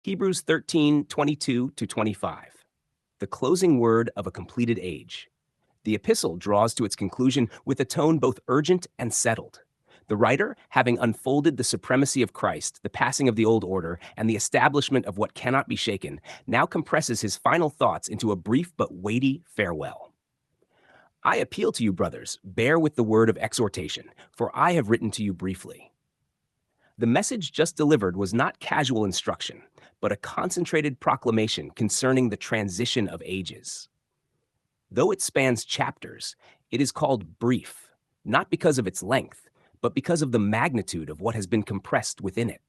Hebrews 13:22 to 25. The closing word of a completed age. The epistle draws to its conclusion with a tone both urgent and settled. The writer, having unfolded the supremacy of Christ, the passing of the old order, and the establishment of what cannot be shaken, now compresses his final thoughts into a brief but weighty farewell. I appeal to you, brothers, bear with the word of exhortation, for I have written to you briefly. The message just delivered was not casual instruction, but a concentrated proclamation concerning the transition of ages. Though it spans chapters, it is called brief, not because of its length, but because of the magnitude of what has been compressed within it.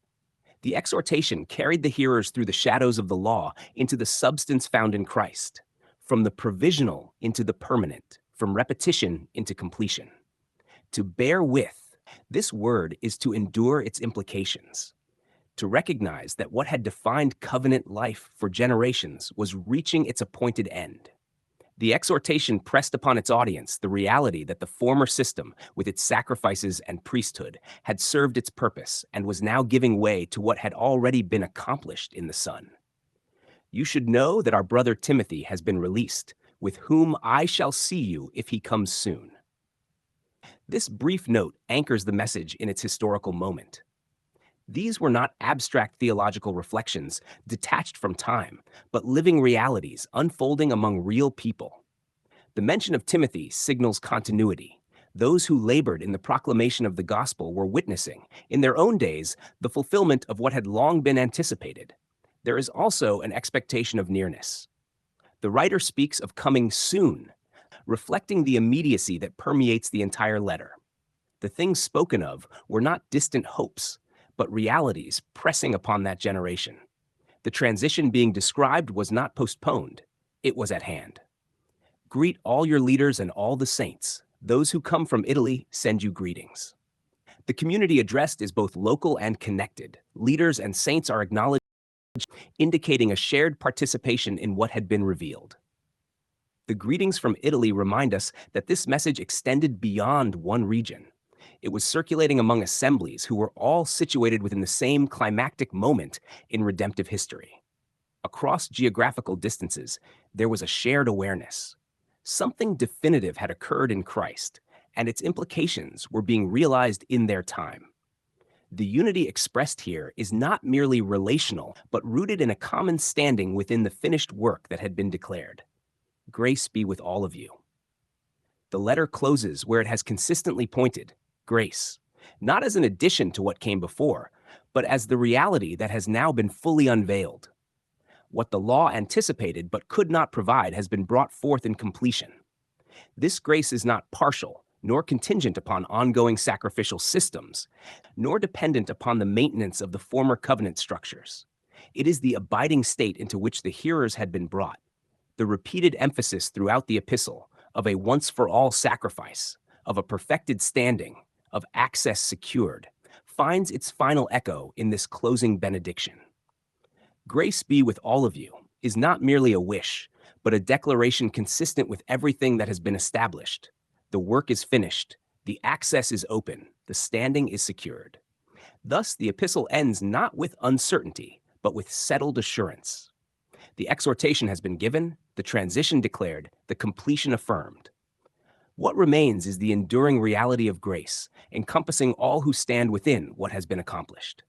The exhortation carried the hearers through the shadows of the law into the substance found in Christ, from the provisional into the permanent, from repetition into completion. To bear with, this word is to endure its implications, to recognize that what had defined covenant life for generations was reaching its appointed end. The exhortation pressed upon its audience the reality that the former system, with its sacrifices and priesthood, had served its purpose and was now giving way to what had already been accomplished in the Son. You should know that our brother Timothy has been released, with whom I shall see you if he comes soon. This brief note anchors the message in its historical moment. These were not abstract theological reflections detached from time, but living realities unfolding among real people. The mention of Timothy signals continuity. Those who labored in the proclamation of the gospel were witnessing, in their own days, the fulfillment of what had long been anticipated. There is also an expectation of nearness. The writer speaks of coming soon, reflecting the immediacy that permeates the entire letter. The things spoken of were not distant hopes, but realities pressing upon that generation. The transition being described was not postponed, it was at hand. Greet all your leaders and all the saints. Those who come from Italy send you greetings. The community addressed is both local and connected. Leaders and saints are acknowledged, indicating a shared participation in what had been revealed. The greetings from Italy remind us that this message extended beyond one region. It was circulating among assemblies who were all situated within the same climactic moment in redemptive history. Across geographical distances, there was a shared awareness. Something definitive had occurred in Christ, and its implications were being realized in their time. The unity expressed here is not merely relational, but rooted in a common standing within the finished work that had been declared. Grace be with all of you. The letter closes where it has consistently pointed, grace, not as an addition to what came before, but as the reality that has now been fully unveiled. What the law anticipated but could not provide has been brought forth in completion. This grace is not partial, nor contingent upon ongoing sacrificial systems, nor dependent upon the maintenance of the former covenant structures. It is the abiding state into which the hearers had been brought. The repeated emphasis throughout the epistle of a once-for-all sacrifice, of a perfected standing, of access secured, finds its final echo in this closing benediction. Grace be with all of you is not merely a wish, but a declaration consistent with everything that has been established. The work is finished, the access is open, the standing is secured. Thus, the epistle ends not with uncertainty, but with settled assurance. The exhortation has been given, the transition declared, the completion affirmed. What remains is the enduring reality of grace, encompassing all who stand within what has been accomplished.